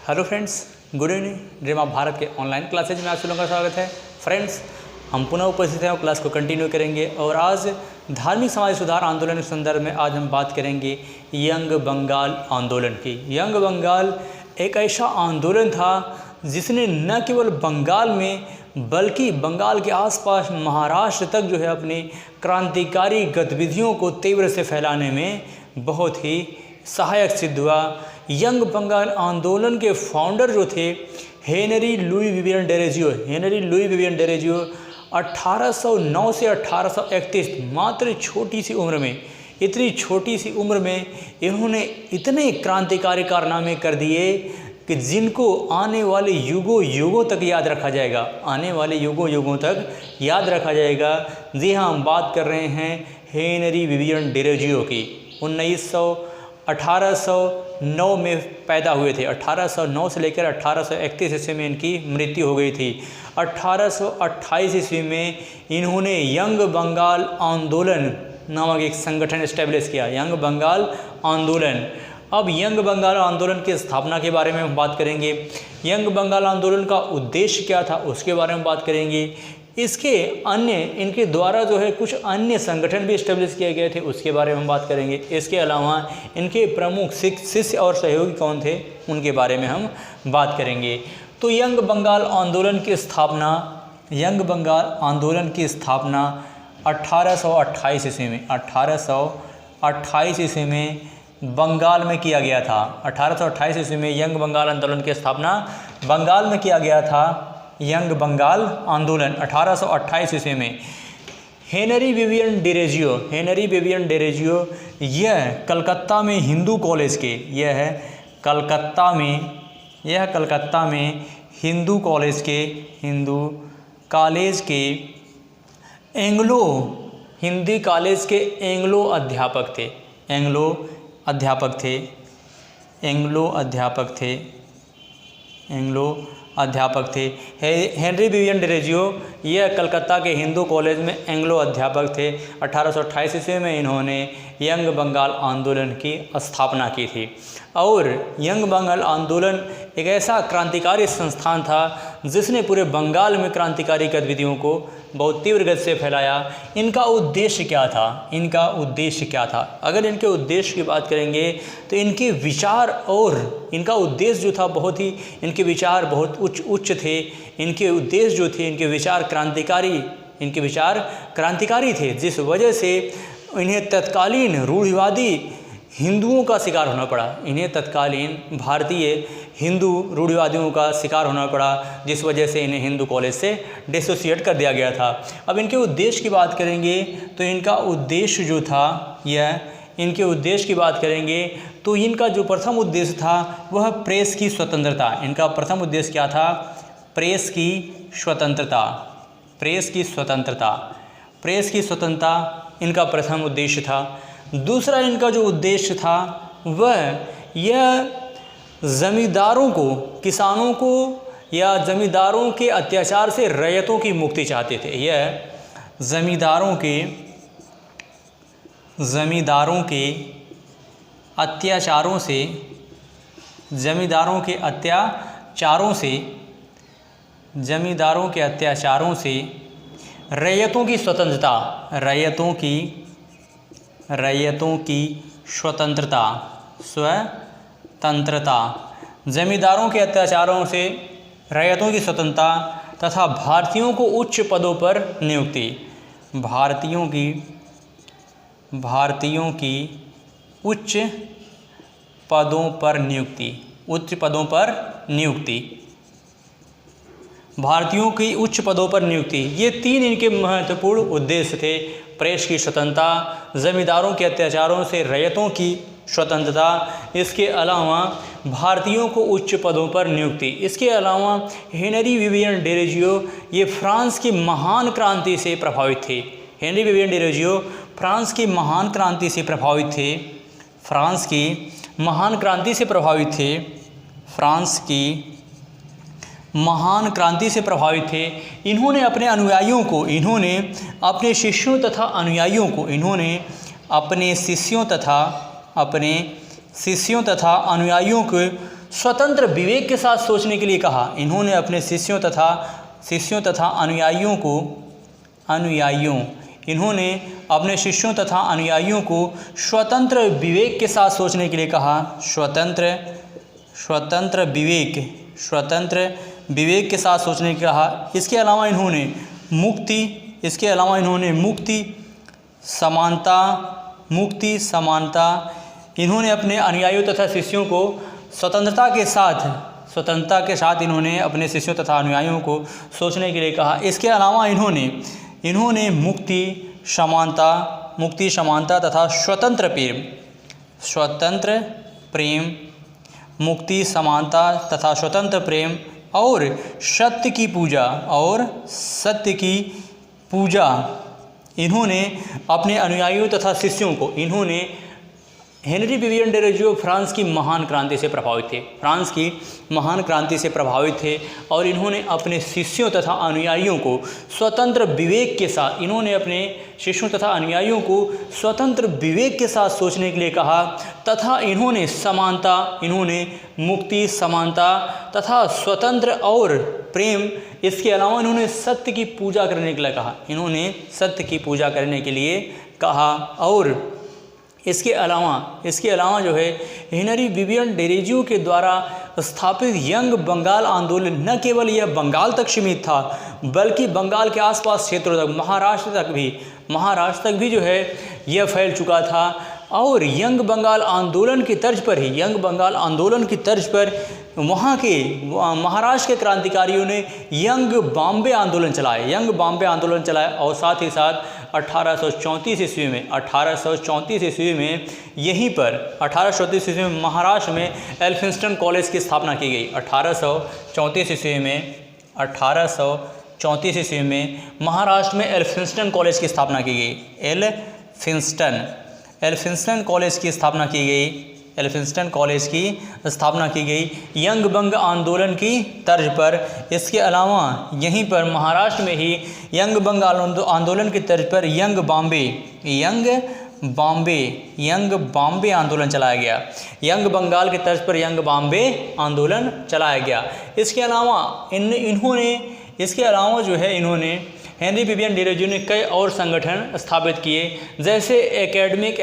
Hello friends, good evening. Dream of Bharat के online classes में आप सभी लोगों का स्वागत है। फ्रेंड्स, हम पुनः उपस्थित हैं और क्लास को कंटिन्यू करेंगे और आज धार्मिक समाज सुधार आंदोलन के संदर्भ में आज हम बात करेंगे यंग बंगाल आंदोलन की। यंग बंगाल एक ऐसा आंदोलन था जिसने न केवल बंगाल में बल्कि बंगाल के आसपास महाराष्ट्र तक जो है अपनी क्रांतिकारी गतिविधियों को तीव्र से फैलाने में बहुत ही सहायक सिद्ध हुआ। यंग बंगाल आंदोलन के फाउंडर जो थे हेनरी लुई विवियन डेरोजियो 1809 से 1831 मात्र छोटी सी उम्र में, इतनी छोटी सी उम्र में इन्होंने इतने क्रांतिकारी कारनामे कर दिए कि जिनको आने वाले युगों तक याद रखा जाएगा, आने वाले युगों तक याद रखा जाएगा। जी हाँ, हम बात कर रहे हैं हेनरी विवियन डेरोजियो की। 1809 में पैदा हुए थे। 1809 से लेकर 1831 ईस्वी में इनकी मृत्यु हो गई थी। 1828 ईस्वी में इन्होंने यंग बंगाल आंदोलन नामक एक संगठन एस्टेब्लिश किया, यंग बंगाल आंदोलन। अब यंग बंगाल आंदोलन की स्थापना के बारे में हम बात करेंगे। यंग बंगाल आंदोलन का उद्देश्य क्या था उसके बारे में बात करेंगे। इसके इनके द्वारा जो है कुछ अन्य संगठन भी इस्टेब्लिश किए गए थे, उसके बारे में हम बात करेंगे। इसके अलावा इनके प्रमुख शिष्य और सहयोगी कौन थे उनके बारे में हम बात करेंगे। तो यंग बंगाल आंदोलन की स्थापना 1828 ईस्वी में 1828 ईस्वी में बंगाल में किया गया था। 1828 ईस्वी में यंग बंगाल आंदोलन की स्थापना बंगाल में किया गया था। यंग बंगाल आंदोलन 1828 ईस्वी में हेनरी विवियन डेरोजियो यह कलकत्ता में हिंदू कॉलेज के कलकत्ता में हिंदू कॉलेज के हिंदी कॉलेज के एंग्लो अध्यापक थे। हेनरी विवियन डेरोजियो यह कलकत्ता के हिंदू कॉलेज में एंग्लो अध्यापक थे। 1828 ईस्वी में इन्होंने यंग बंगाल आंदोलन की स्थापना की थी। और यंग बंगाल आंदोलन एक ऐसा क्रांतिकारी संस्थान था जिसने पूरे बंगाल में क्रांतिकारी गतिविधियों को बहुत तीव्र गति से फैलाया। इनका उद्देश्य क्या था? अगर इनके उद्देश्य की बात करेंगे तो इनके विचार और इनका उद्देश्य जो था इनके विचार बहुत उच्च थे। इनके उद्देश्य जो थे, इनके विचार क्रांतिकारी थे, जिस वजह से इन्हें तत्कालीन रूढ़िवादी हिंदुओं का शिकार होना पड़ा। इन्हें तत्कालीन भारतीय हिंदू रूढ़िवादियों का शिकार होना पड़ा, जिस वजह से इन्हें हिंदू कॉलेज से डिसोसिएट कर दिया गया था। अब इनके उद्देश्य की बात करेंगे तो इनका उद्देश्य जो था इनके उद्देश्य की बात करेंगे तो इनका जो प्रथम उद्देश्य था वह प्रेस की स्वतंत्रता। इनका प्रथम उद्देश्य क्या था? प्रेस की स्वतंत्रता इनका प्रथम उद्देश्य था। दूसरा इनका जो उद्देश्य था वह यह जमींदारों को, किसानों को या जमींदारों के अत्याचार से रैयतों की मुक्ति चाहते थे। यह जमींदारों के अत्याचारों से रैयतों की स्वतंत्रता, जमींदारों के अत्याचारों से रैयतों की स्वतंत्रता तथा भारतीयों को उच्च पदों पर नियुक्ति। भारतीयों की उच्च पदों पर नियुक्ति। ये तीन इनके महत्वपूर्ण उद्देश्य थे। प्रेस की स्वतंत्रता, जमींदारों के अत्याचारों से रैयतों की स्वतंत्रता, इसके अलावा भारतीयों को उच्च पदों पर नियुक्ति। इसके अलावा हेनरी विवियन डेरोजियो ये फ्रांस की महान क्रांति से प्रभावित थे। हेनरी विवियन डेरोजियो फ्रांस की महान क्रांति से प्रभावित थे। इन्होंने अपने शिष्यों तथा अनुयायियों को अपने शिष्यों तथा अनुयायियों को स्वतंत्र विवेक के साथ सोचने के लिए कहा। इन्होंने अपने शिष्यों तथा अनुयायियों को स्वतंत्र विवेक के साथ सोचने के लिए कहा। स्वतंत्र विवेक के साथ सोचने के कहा। इसके अलावा इन्होंने मुक्ति समानता इन्होंने अपने अनुयायियों तथा शिष्यों को स्वतंत्रता के साथ इन्होंने अपने शिष्यों तथा अनुयायियों को सोचने के लिए कहा। इसके अलावा इन्होंने मुक्ति समानता तथा स्वतंत्र प्रेम और सत्य की पूजा इन्होंने अपने अनुयायियों तथा शिष्यों को हेनरी विवियन डेरोजियो फ्रांस की महान क्रांति से प्रभावित थे और इन्होंने अपने शिष्यों तथा अनुयायियों को स्वतंत्र विवेक के साथ सोचने के लिए कहा तथा इन्होंने मुक्ति समानता तथा स्वतंत्र और प्रेम, इसके अलावा इन्होंने सत्य की पूजा करने के लिए कहा और इसके अलावा जो है हेनरी विवियन डेरोजियो के द्वारा स्थापित यंग बंगाल आंदोलन न केवल यह बंगाल तक सीमित था बल्कि बंगाल के आसपास क्षेत्रों तक महाराष्ट्र तक भी जो है यह फैल चुका था। और यंग बंगाल आंदोलन की तर्ज पर वहाँ के महाराष्ट्र के क्रांतिकारियों ने यंग बॉम्बे आंदोलन चलाया और साथ ही साथ 1834 ईस्वी में यहीं पर 1834 ईस्वी में महाराष्ट्र में एल्फिंस्टन कॉलेज की स्थापना की गई। 1834 ईस्वी में महाराष्ट्र में एल्फिंस्टन कॉलेज की स्थापना की गई। एल्फिंस्टन कॉलेज की स्थापना की गई यंग बंग आंदोलन की तर्ज पर। इसके अलावा यहीं पर महाराष्ट्र में ही यंग बंग आंदोलन की तर्ज पर यंग बॉम्बे आंदोलन चलाया गया। यंग बंगाल की तर्ज पर यंग बॉम्बे आंदोलन चलाया गया। इसके अलावा जो है इन्होंने हेनरी विवियन डेरोजियो ने कई और संगठन स्थापित किए, जैसे एकेडमिक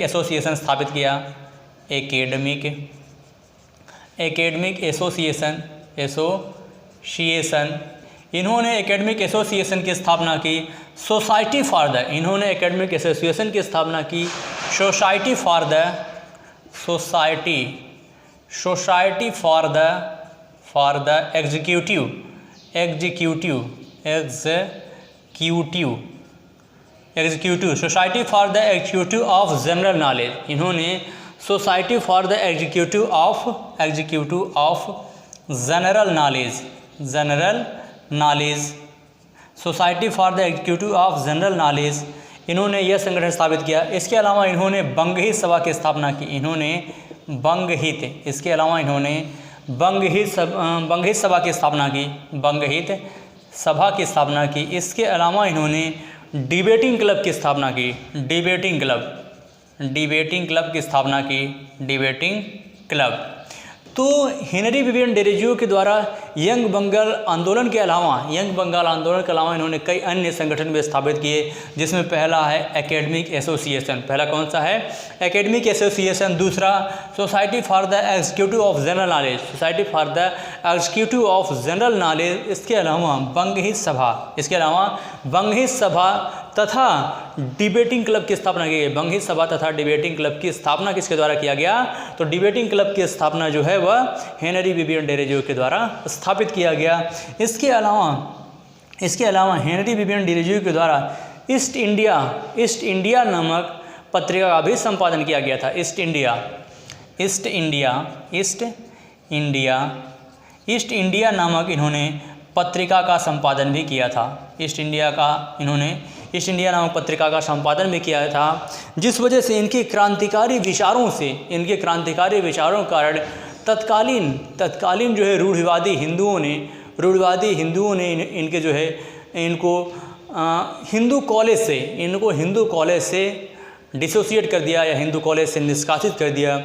एसोसिएशन स्थापित किया। एकेडमिक एसोसिएशन इन्होंने एकेडमिक एसोसिएशन की स्थापना की। Society for the executive society for the executive of general knowledge. इन्होंने society for the executive of general knowledge इन्होंने यह संगठन स्थापित किया। इसके अलावा इन्होंने बंगहित सभा की स्थापना की। बंगहित सभा की स्थापना की। इसके अलावा इन्होंने डिबेटिंग क्लब की स्थापना की। तो हेनरी विवियन डेरोजियो के द्वारा यंग बंगाल आंदोलन के अलावा इन्होंने कई अन्य संगठन भी स्थापित किए, जिसमें पहला है एकेडमिक एसोसिएशन। पहला कौन सा है? Academic association. दूसरा society for the executive of general knowledge. इसके अलावा बंगहित सभा तथा डिबेटिंग क्लब की स्थापना की गई। बंगहित सभा तथा डिबेटिंग क्लब की स्थापना किसके द्वारा किया गया? तो डिबेटिंग क्लब की स्थापना जो है वह हेनरी विवियन डेरोजियो के द्वारा स्थापित किया गया। इसके अलावा हेनरी विवियन डेरोजियो के द्वारा ईस्ट इंडिया नामक पत्रिका का भी संपादन किया गया था। ईस्ट इंडिया नामक इन्होंने पत्रिका का संपादन भी किया था। ईस्ट इंडिया नामक पत्रिका का संपादन भी किया था, जिस वजह से इनके क्रांतिकारी विचारों के कारण तत्कालीन जो है रूढ़िवादी हिंदुओं ने इनके जो है इनको हिंदू कॉलेज से डिसोसिएट कर दिया या हिंदू कॉलेज से निष्कासित कर दिया।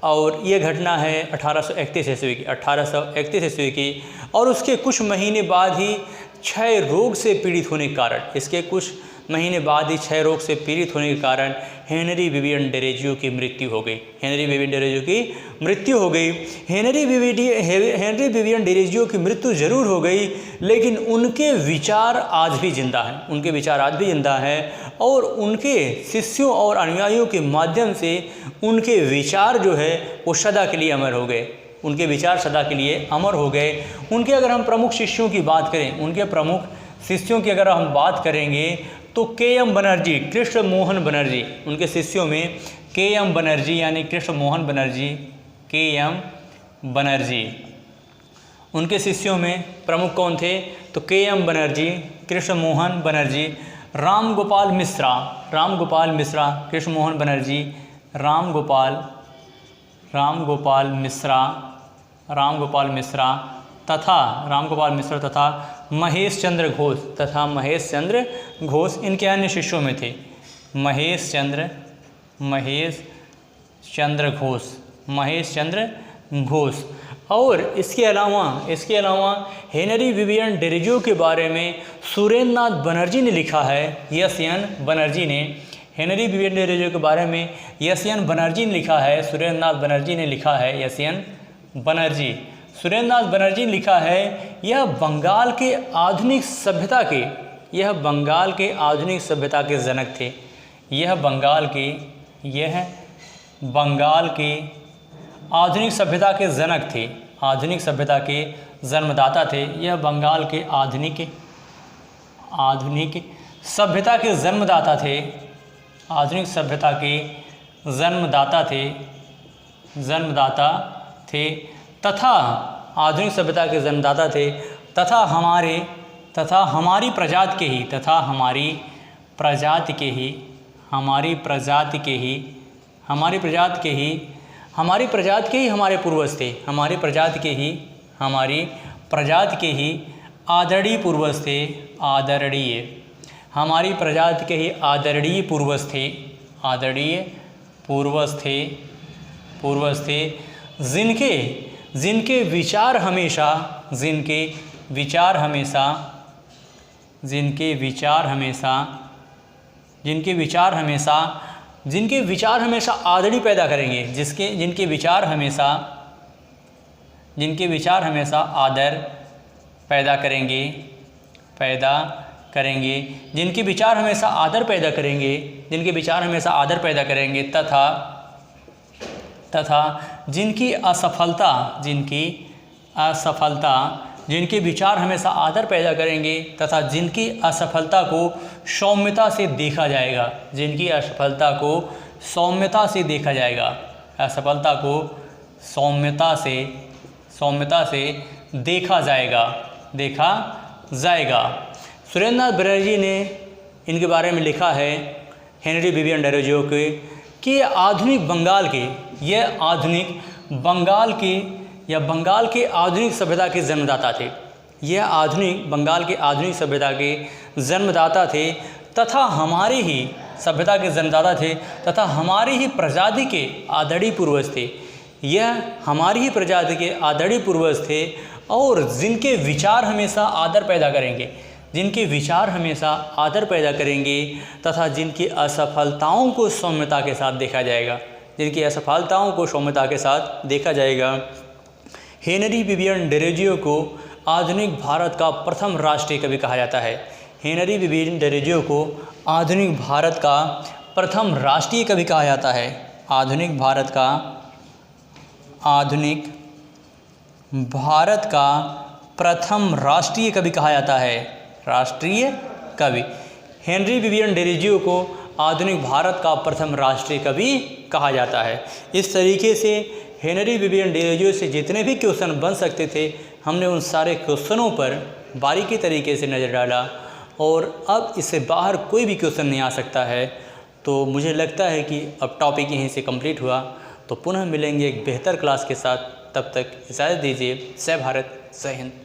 और ये घटना है 1831 ईस्वी की, 1831 ईस्वी की। और उसके कुछ महीने बाद ही क्षय रोग से पीड़ित होने के कारण, इसके कुछ महीने बाद ही क्षय रोग से पीड़ित होने के कारण हेनरी विवियन डेरोजियो की मृत्यु हो गई। हेनरी विवियन डेरोजियो की मृत्यु हो गई। हेनरी विवियन डेरोजियो की मृत्यु जरूर हो गई, लेकिन उनके विचार आज भी जिंदा हैं। उनके विचार आज भी जिंदा हैं और उनके शिष्यों और अनुयायियों के माध्यम से उनके विचार जो है वो सदा के लिए अमर हो गए। उनके विचार सदा के लिए अमर हो गए। उनके अगर हम प्रमुख शिष्यों की बात करें, उनके प्रमुख शिष्यों की अगर हम बात करेंगे तो के.एम. बनर्जी, कृष्ण मोहन बनर्जी, उनके शिष्यों में के.एम. बनर्जी यानी कृष्ण मोहन बनर्जी, के.एम. बनर्जी, उनके शिष्यों में प्रमुख कौन थे तो के.एम. बनर्जी, कृष्ण मोहन बनर्जी, राम गोपाल मिश्रा, कृष्ण मोहन बनर्जी, राम गोपाल मिश्रा तथा महेश चंद्र घोष इनके अन्य शिष्यों में थे। महेश चंद्र घोष। और इसके अलावा हेनरी विवियन डेरोजियो के बारे में सुरेंद्र नाथ बनर्जी ने लिखा है। एस.एन. बनर्जी ने हेनरी विवियन डेरोजियो के बारे में एस.एन. बनर्जी ने लिखा है, सुरेंद्र नाथ बनर्जी ने लिखा है। एस.एन. बनर्जी, सुरेंद्र नाथ बनर्जी ने लिखा है, यह बंगाल के आधुनिक सभ्यता के जनक थे। यह बंगाल के आधुनिक सभ्यता के जनक थे, आधुनिक सभ्यता के जन्मदाता थे। यह बंगाल के आधुनिक सभ्यता के जन्मदाता थे, आधुनिक सभ्यता के जन्मदाता थे तथा आधुनिक सभ्यता के जन्मदाता थे तथा हमारी प्रजाति के ही हमारे पूर्वज थे। हमारी प्रजाति के ही आदरणीय पूर्वज थे। हमारी प्रजाति के ही आदरणीय पूर्वज थे जिनके विचार हमेशा आदरणीय पैदा करेंगे, जिनके विचार हमेशा आदर पैदा करेंगे, जिनके विचार हमेशा आदर पैदा करेंगे तथा जिनकी विचार हमेशा आदर पैदा करेंगे तथा जिनकी असफलता को सौम्यता से देखा जाएगा, देखा जाएगा। सुरेंद्र नाथ बनर्जी ने इनके बारे में लिखा है, हेनरी विवियन डेरोजियो के, कि ये बंगाल के आधुनिक सभ्यता के जन्मदाता थे। बंगाल के आधुनिक सभ्यता के जन्मदाता थे तथा हमारी ही सभ्यता के जन्मदाता थे तथा हमारी ही प्रजाति के आदरणीय पूर्वज थे। यह हमारी ही प्रजाति के आदरणीय पूर्वज थे और जिनके विचार हमेशा आदर करेंगे तथा जिनकी असफलताओं को सौम्यता के साथ देखा जाएगा। हेनरी विवियन डेरोजियो को आधुनिक भारत का प्रथम राष्ट्रीय कवि कहा जाता है। हेनरी विवियन डेरोजियो को आधुनिक भारत का प्रथम राष्ट्रीय कवि कहा जाता है। आधुनिक भारत का प्रथम राष्ट्रीय कवि कहा जाता है। राष्ट्रीय कवि हेनरी विवियन डेरोजियो को आधुनिक भारत का प्रथम राष्ट्रीय कवि कहा जाता है। इस तरीके से हेनरी विवियन डेरोजियो से जितने भी क्वेश्चन बन सकते थे, हमने उन सारे क्वेश्चनों पर बारीकी तरीके से नज़र डाला और अब इससे बाहर कोई भी क्वेश्चन नहीं आ सकता है। तो मुझे लगता है कि अब टॉपिक यहीं से कंप्लीट हुआ। तो पुनः मिलेंगे एक बेहतर क्लास के साथ, तब तक इजाज़त दीजिए। जय भारत, जय हिंद।